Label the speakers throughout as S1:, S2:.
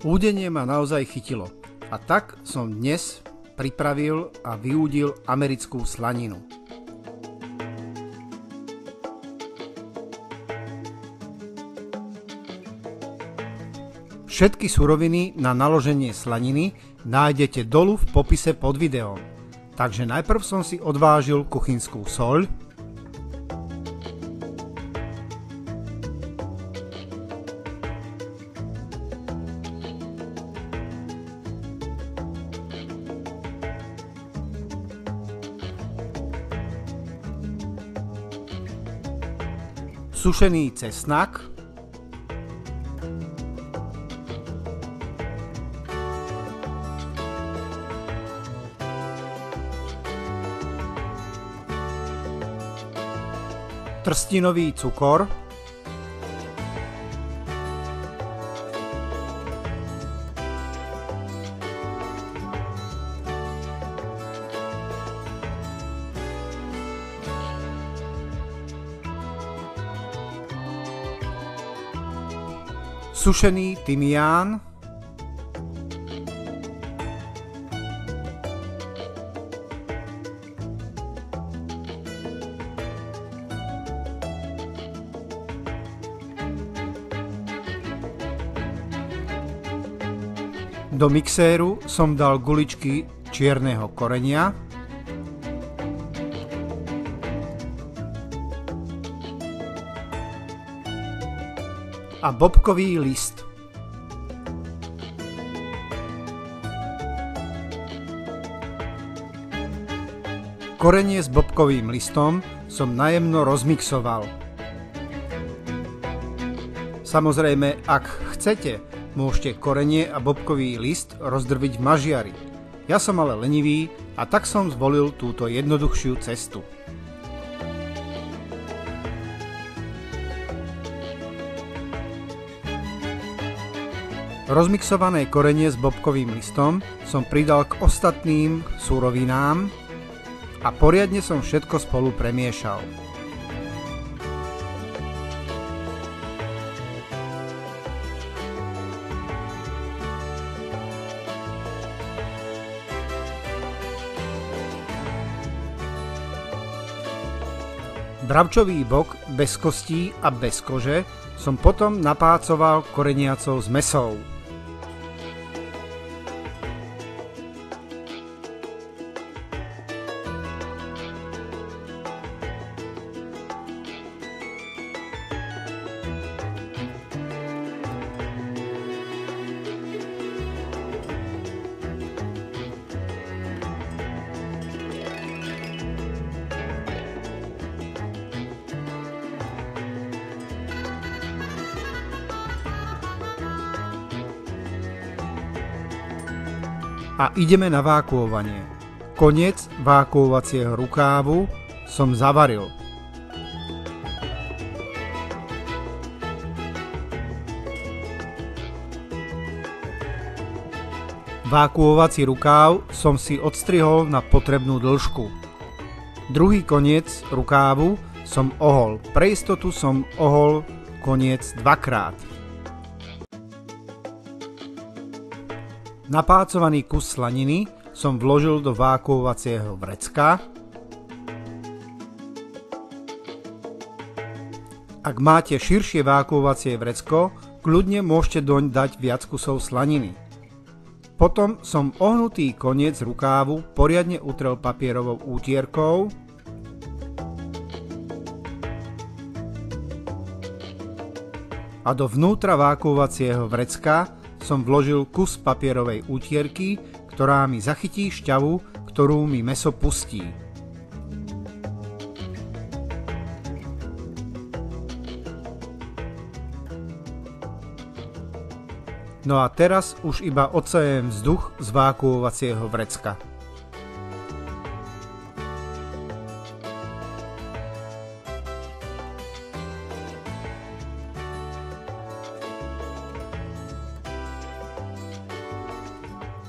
S1: Údenie ma naozaj chytilo a tak som dnes pripravil a vyúdil americkú slaninu. Všetky suroviny na naloženie slaniny nájdete dolu v popise pod videom. Takže najprv som si odvážil kuchynskú soľ, sušený cesnak, trstinový cukor, sušený tymián, do mixéru som dal guličky čierneho korenia, a bobkový list. Korenie s bobkovým listom som najemno rozmixoval. Samozrejme, ak chcete, môžete korenie a bobkový list rozdrviť v mažiari. Ja som ale lenivý a tak som zvolil túto jednoduchšiu cestu. Rozmixované korenie s bobkovým listom som pridal k ostatným surovinám a poriadne som všetko spolu premiešal. Bravčový bok bez kostí a bez kože som potom napácoval koreniacou zmesou. A ideme na vákuovanie. Koniec vákuovacieho rukávu som zavaril. Vákuovací rukáv som si odstrihol na potrebnú dĺžku. Druhý koniec rukávu som ohol. Pre istotu som ohol koniec dvakrát. Napácovaný kus slaniny som vložil do vákuovacieho vrecka. Ak máte širšie vákuovacie vrecko, kľudne môžete doň dať viac kusov slaniny. Potom som ohnutý koniec rukávu poriadne utrel papierovou útierkou a dovnútra vákuovacieho vrecka som vložil kus papierovej útierky, ktorá mi zachytí šťavu, ktorú mi mäso pustí. No a teraz už iba odsejem vzduch z vákuovacieho vrecka.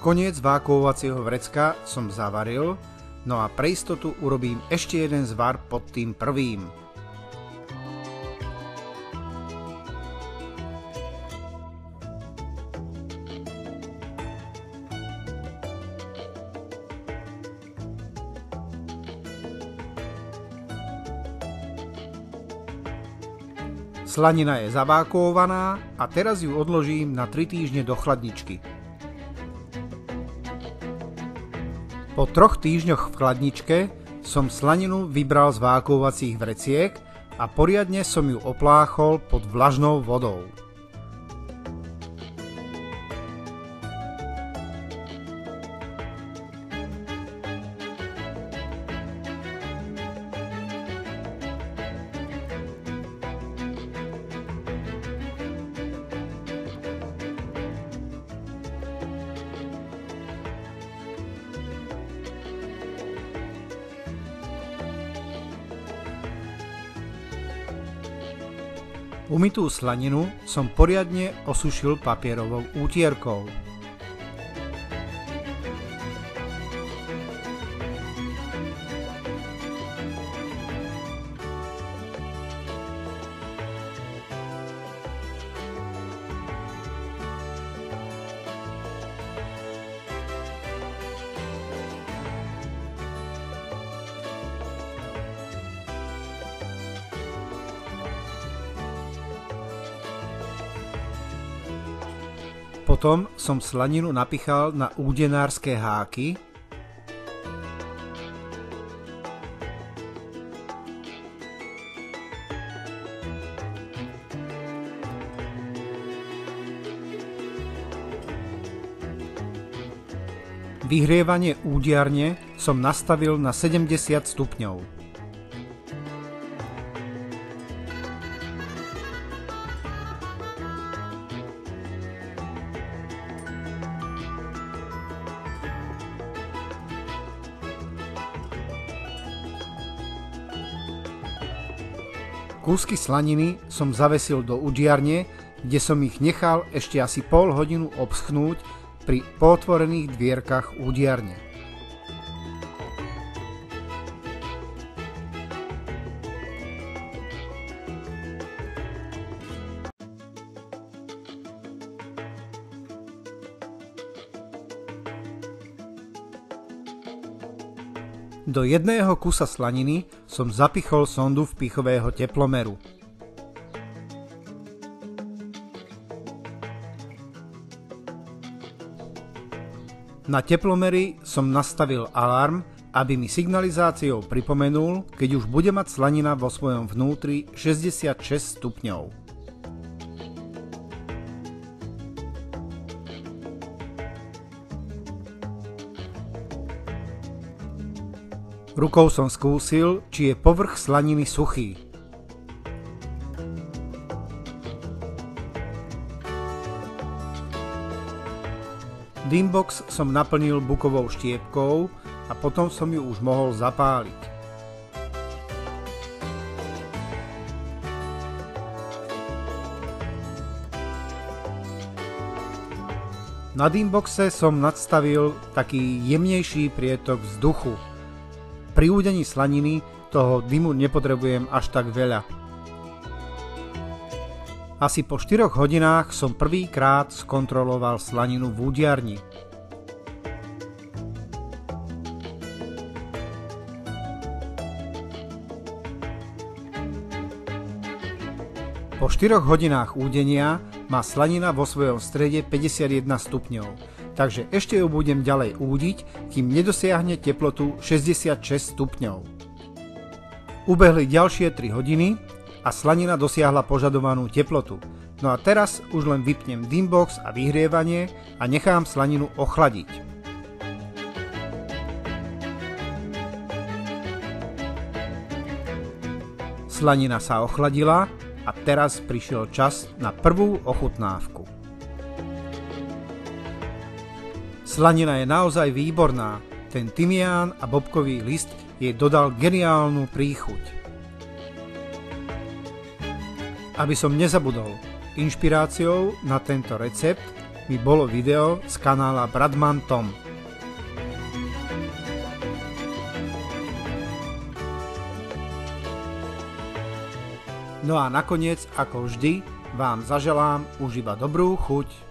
S1: Koniec vákuovacieho vrecka som zavaril, no a pre istotu urobím ešte jeden zvar pod tým prvým. Slanina je zavákuovaná a teraz ju odložím na 3 týždne do chladničky. Po 3 týždňoch v chladničke som slaninu vybral z vákuovacích vreciek a poriadne som ju opláchol pod vlažnou vodou. Umytú slaninu som poriadne osušil papierovou útierkou. Potom som slaninu napichal na údenárske háky Vyhrievanie údiarne som nastavil na 70 stupňov. Kúsky slaniny som zavesil do udiarne, kde som ich nechal ešte asi pol hodinu obschnúť pri potvorených dvierkach udiarne. Do jedného kusa slaniny som zapichol sondu vpichového teplomeru. Na teplomery som nastavil alarm, aby mi signalizáciou pripomenul, keď už bude mať slanina vo svojom vnútri 66 stupňov. Rukou som skúsil, či je povrch slaniny suchý. Dimbox som naplnil bukovou štiepkou a potom som ju už mohol zapáliť. Na dimboxe som nadstavil taký jemnejší prietok vzduchu. Pri údení slaniny toho dymu nepotrebujem až tak veľa. Asi po 4 hodinách som prvýkrát skontroloval slaninu v údiarni. Po 4 hodinách údenia má slanina vo svojom strede 51 stupňov, takže ešte ju budem ďalej údiť, kým nedosiahne teplotu 66 stupňov. Ubehli ďalšie 3 hodiny a slanina dosiahla požadovanú teplotu. No a teraz už len vypnem dimbox a vyhrievanie a nechám slaninu ochladiť. Slanina sa ochladila a teraz prišiel čas na prvú ochutnávku. Slanina je naozaj výborná, ten tymián a bobkový list jej dodal geniálnu príchuť. Aby som nezabudol, inšpiráciou na tento recept mi bolo video z kanála Bratman Tom. No a nakoniec, ako vždy, vám zaželám už iba dobrú chuť.